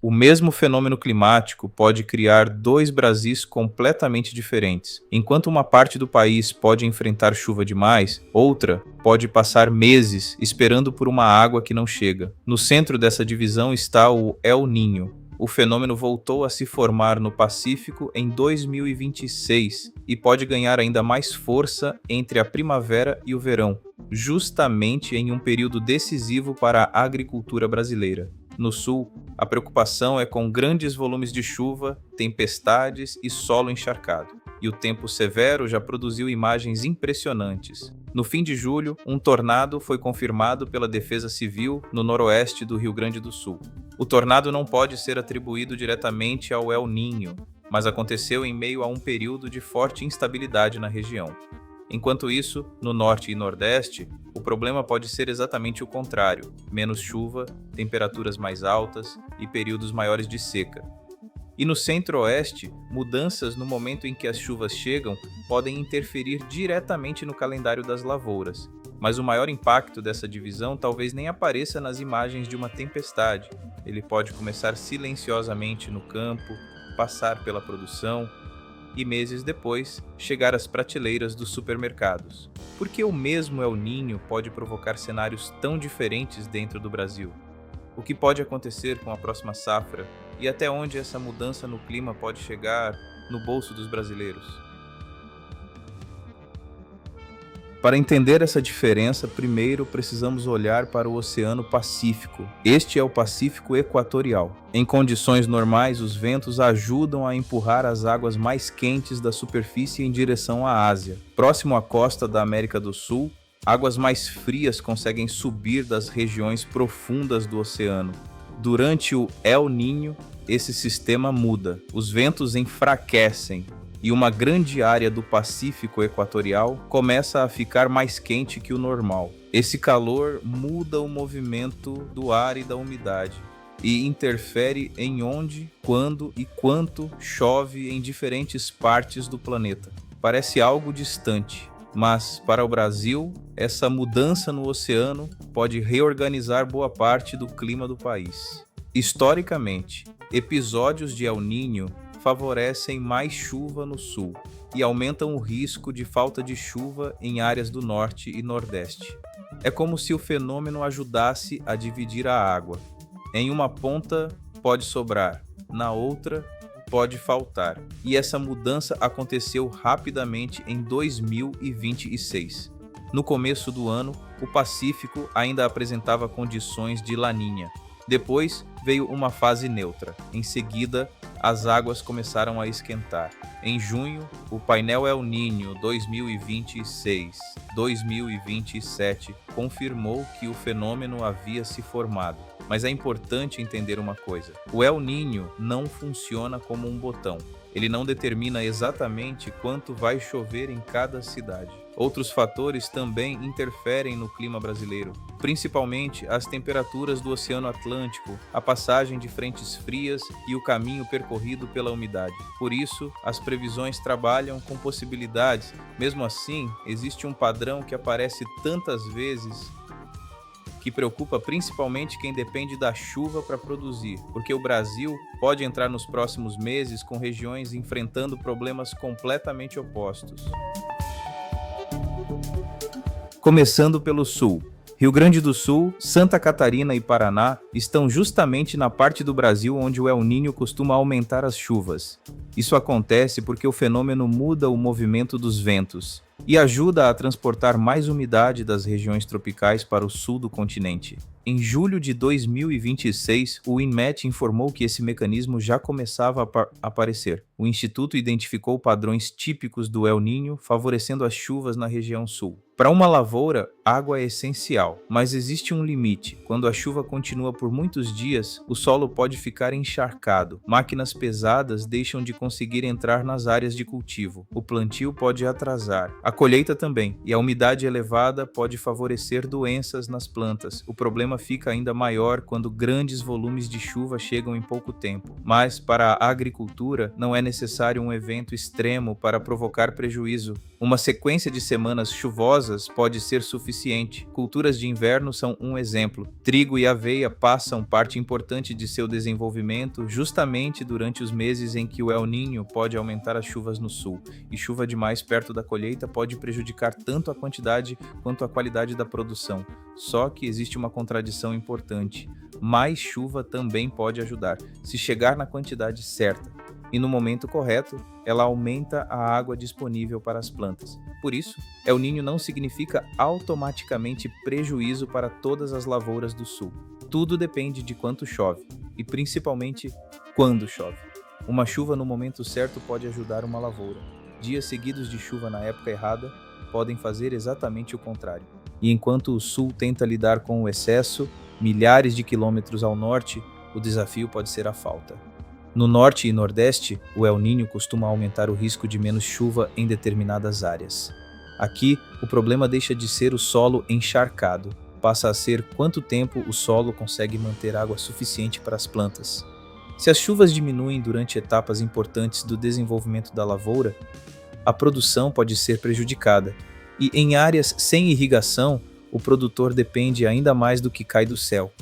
O mesmo fenômeno climático pode criar dois Brasis completamente diferentes. Enquanto uma parte do país pode enfrentar chuva demais, outra pode passar meses esperando por uma água que não chega. No centro dessa divisão está o El Niño. O fenômeno voltou a se formar no Pacífico em 2026 e pode ganhar ainda mais força entre a primavera e o verão, justamente em um período decisivo para a agricultura brasileira. No sul, a preocupação é com grandes volumes de chuva, tempestades e solo encharcado. E o tempo severo já produziu imagens impressionantes. No fim de julho, um tornado foi confirmado pela Defesa Civil no noroeste do Rio Grande do Sul. O tornado não pode ser atribuído diretamente ao El Niño, mas aconteceu em meio a um período de forte instabilidade na região. Enquanto isso, no norte e nordeste, o problema pode ser exatamente o contrário: menos chuva, temperaturas mais altas e períodos maiores de seca. E no centro-oeste, mudanças no momento em que as chuvas chegam podem interferir diretamente no calendário das lavouras. Mas o maior impacto dessa divisão talvez nem apareça nas imagens de uma tempestade. Ele pode começar silenciosamente no campo, passar pela produção e meses depois chegar às prateleiras dos supermercados. Por que o mesmo El Niño pode provocar cenários tão diferentes dentro do Brasil? O que pode acontecer com a próxima safra e até onde essa mudança no clima pode chegar no bolso dos brasileiros? Para entender essa diferença, primeiro precisamos olhar para o Oceano Pacífico. Este é o Pacífico Equatorial. Em condições normais, os ventos ajudam a empurrar as águas mais quentes da superfície em direção à Ásia. Próximo à costa da América do Sul, águas mais frias conseguem subir das regiões profundas do oceano. Durante o El Niño, esse sistema muda. Os ventos enfraquecem e uma grande área do Pacífico Equatorial começa a ficar mais quente que o normal. Esse calor muda o movimento do ar e da umidade e interfere em onde, quando e quanto chove em diferentes partes do planeta. Parece algo distante, mas para o Brasil, essa mudança no oceano pode reorganizar boa parte do clima do país. Historicamente, episódios de El Niño favorecem mais chuva no sul e aumentam o risco de falta de chuva em áreas do norte e nordeste. É como se o fenômeno ajudasse a dividir a água. Em uma ponta pode sobrar, na outra pode faltar. E essa mudança aconteceu rapidamente em 2026. No começo do ano, o Pacífico ainda apresentava condições de La Niña. Depois veio uma fase neutra. Em seguida, as águas começaram a esquentar. Em junho, o painel El Niño 2026-2027 confirmou que o fenômeno havia se formado. Mas é importante entender uma coisa: o El Niño não funciona como um botão. Ele não determina exatamente quanto vai chover em cada cidade. Outros fatores também interferem no clima brasileiro, principalmente as temperaturas do Oceano Atlântico, a passagem de frentes frias e o caminho percorrido pela umidade. Por isso, as previsões trabalham com possibilidades. Mesmo assim, existe um padrão que aparece tantas vezes que preocupa principalmente quem depende da chuva para produzir, porque o Brasil pode entrar nos próximos meses com regiões enfrentando problemas completamente opostos. Começando pelo sul, Rio Grande do Sul, Santa Catarina e Paraná estão justamente na parte do Brasil onde o El Niño costuma aumentar as chuvas. Isso acontece porque o fenômeno muda o movimento dos ventos e ajuda a transportar mais umidade das regiões tropicais para o sul do continente. Em julho de 2026, o INMET informou que esse mecanismo já começava a aparecer. O Instituto identificou padrões típicos do El Niño, favorecendo as chuvas na região sul. Para uma lavoura, água é essencial, mas existe um limite. Quando a chuva continua por muitos dias, o solo pode ficar encharcado. Máquinas pesadas deixam de conseguir entrar nas áreas de cultivo. O plantio pode atrasar. A colheita também, e a umidade elevada pode favorecer doenças nas plantas. O problema fica ainda maior quando grandes volumes de chuva chegam em pouco tempo. Mas para a agricultura, não é necessário um evento extremo para provocar prejuízo. Uma sequência de semanas chuvosas leguminosas pode ser suficiente. Culturas de inverno são um exemplo. Trigo e aveia passam parte importante de seu desenvolvimento justamente durante os meses em que o El Niño pode aumentar as chuvas no sul, e chuva demais perto da colheita pode prejudicar tanto a quantidade quanto a qualidade da produção. Só que existe uma contradição importante. Mais chuva também pode ajudar, se chegar na quantidade certa. E no momento correto, ela aumenta a água disponível para as plantas. Por isso, El Niño não significa automaticamente prejuízo para todas as lavouras do sul. Tudo depende de quanto chove, e principalmente quando chove. Uma chuva no momento certo pode ajudar uma lavoura. Dias seguidos de chuva na época errada podem fazer exatamente o contrário. E enquanto o sul tenta lidar com o excesso, milhares de quilômetros ao norte, o desafio pode ser a falta. No norte e nordeste, o El Niño costuma aumentar o risco de menos chuva em determinadas áreas. Aqui, o problema deixa de ser o solo encharcado, passa a ser quanto tempo o solo consegue manter água suficiente para as plantas. Se as chuvas diminuem durante etapas importantes do desenvolvimento da lavoura, a produção pode ser prejudicada, e em áreas sem irrigação, o produtor depende ainda mais do que cai do céu.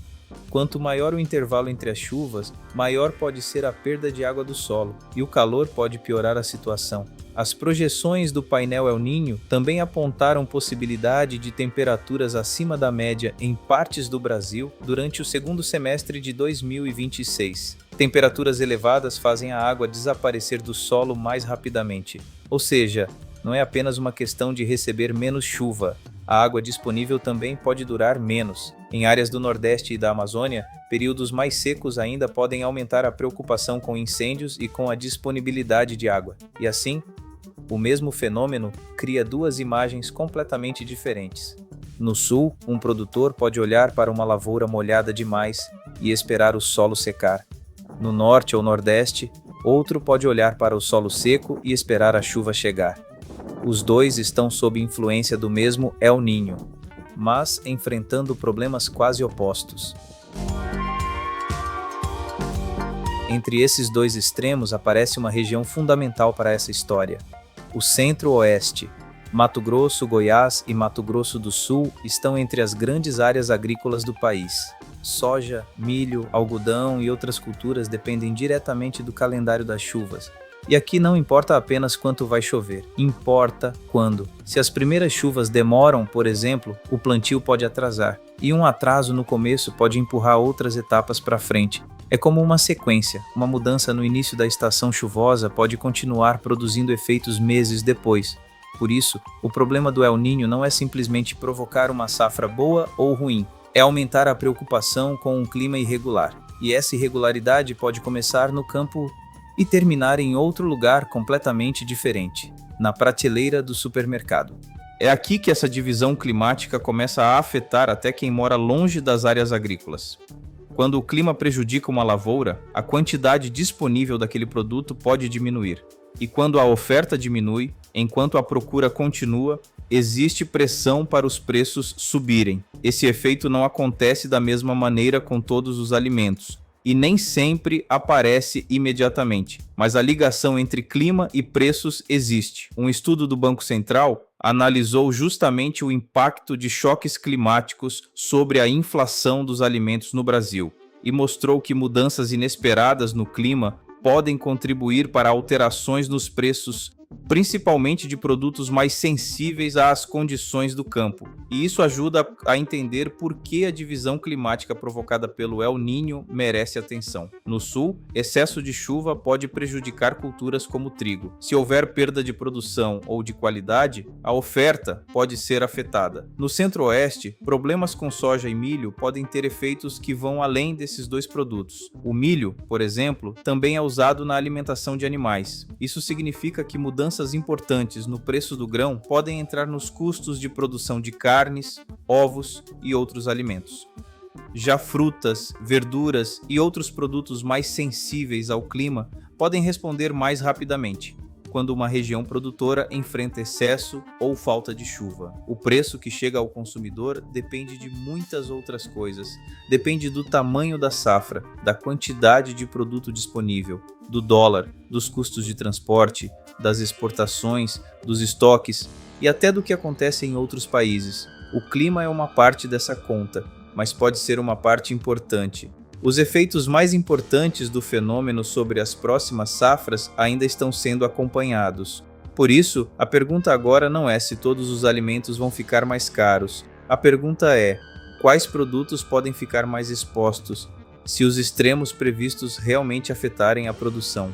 Quanto maior o intervalo entre as chuvas, maior pode ser a perda de água do solo, e o calor pode piorar a situação. As projeções do painel El Niño também apontaram possibilidade de temperaturas acima da média em partes do Brasil durante o segundo semestre de 2026. Temperaturas elevadas fazem a água desaparecer do solo mais rapidamente, ou seja, não é apenas uma questão de receber menos chuva. A água disponível também pode durar menos. Em áreas do Nordeste e da Amazônia, períodos mais secos ainda podem aumentar a preocupação com incêndios e com a disponibilidade de água. E assim, o mesmo fenômeno cria duas imagens completamente diferentes. No sul, um produtor pode olhar para uma lavoura molhada demais e esperar o solo secar. No norte ou nordeste, outro pode olhar para o solo seco e esperar a chuva chegar. Os dois estão sob influência do mesmo El Niño, mas enfrentando problemas quase opostos. Entre esses dois extremos aparece uma região fundamental para essa história. O Centro-Oeste, Mato Grosso, Goiás e Mato Grosso do Sul estão entre as grandes áreas agrícolas do país. Soja, milho, algodão e outras culturas dependem diretamente do calendário das chuvas. E aqui não importa apenas quanto vai chover, importa quando. Se as primeiras chuvas demoram, por exemplo, o plantio pode atrasar, e um atraso no começo pode empurrar outras etapas para frente. É como uma sequência, uma mudança no início da estação chuvosa pode continuar produzindo efeitos meses depois. Por isso, o problema do El Niño não é simplesmente provocar uma safra boa ou ruim, é aumentar a preocupação com um clima irregular. E essa irregularidade pode começar no campo e terminar em outro lugar completamente diferente, na prateleira do supermercado. É aqui que essa divisão climática começa a afetar até quem mora longe das áreas agrícolas. Quando o clima prejudica uma lavoura, a quantidade disponível daquele produto pode diminuir. E quando a oferta diminui, enquanto a procura continua, existe pressão para os preços subirem. Esse efeito não acontece da mesma maneira com todos os alimentos, e nem sempre aparece imediatamente, mas a ligação entre clima e preços existe. Um estudo do Banco Central analisou justamente o impacto de choques climáticos sobre a inflação dos alimentos no Brasil e mostrou que mudanças inesperadas no clima podem contribuir para alterações nos preços, principalmente de produtos mais sensíveis às condições do campo. E isso ajuda a entender por que a divisão climática provocada pelo El Niño merece atenção. No sul, excesso de chuva pode prejudicar culturas como o trigo. Se houver perda de produção ou de qualidade, a oferta pode ser afetada. No centro-oeste, problemas com soja e milho podem ter efeitos que vão além desses dois produtos. O milho, por exemplo, também é usado na alimentação de animais. Isso significa que mudanças importantes no preço do grão podem entrar nos custos de produção de carnes, ovos e outros alimentos. Já frutas, verduras e outros produtos mais sensíveis ao clima podem responder mais rapidamente quando uma região produtora enfrenta excesso ou falta de chuva. O preço que chega ao consumidor depende de muitas outras coisas. Depende do tamanho da safra, da quantidade de produto disponível, do dólar, dos custos de transporte, das exportações, dos estoques. e até do que acontece em outros países. O clima é uma parte dessa conta, mas pode ser uma parte importante. Os efeitos mais importantes do fenômeno sobre as próximas safras ainda estão sendo acompanhados. Por isso, a pergunta agora não é se todos os alimentos vão ficar mais caros. A pergunta é: quais produtos podem ficar mais expostos, se os extremos previstos realmente afetarem a produção?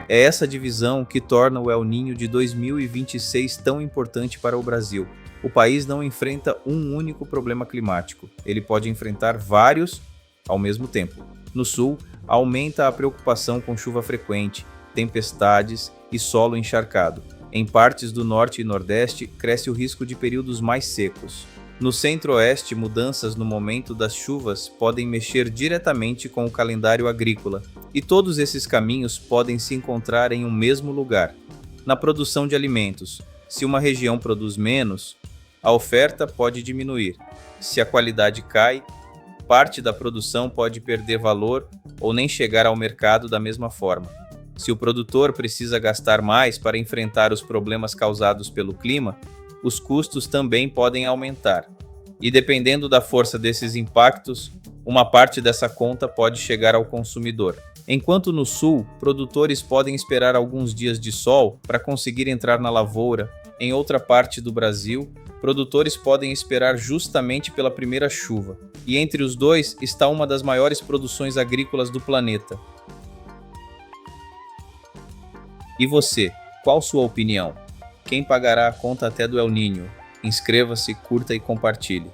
É essa divisão que torna o El Niño de 2026 tão importante para o Brasil. O país não enfrenta um único problema climático, ele pode enfrentar vários ao mesmo tempo. No sul, aumenta a preocupação com chuva frequente, tempestades e solo encharcado. Em partes do norte e nordeste, cresce o risco de períodos mais secos. No centro-oeste, mudanças no momento das chuvas podem mexer diretamente com o calendário agrícola, e todos esses caminhos podem se encontrar em um mesmo lugar. Na produção de alimentos, se uma região produz menos, a oferta pode diminuir. Se a qualidade cai, parte da produção pode perder valor ou nem chegar ao mercado da mesma forma. Se o produtor precisa gastar mais para enfrentar os problemas causados pelo clima, os custos também podem aumentar. E dependendo da força desses impactos, uma parte dessa conta pode chegar ao consumidor. Enquanto no sul, produtores podem esperar alguns dias de sol para conseguir entrar na lavoura, em outra parte do Brasil, produtores podem esperar justamente pela primeira chuva. E entre os dois está uma das maiores produções agrícolas do planeta. E você, qual sua opinião? Quem pagará a conta até do El Niño? Inscreva-se, curta e compartilhe.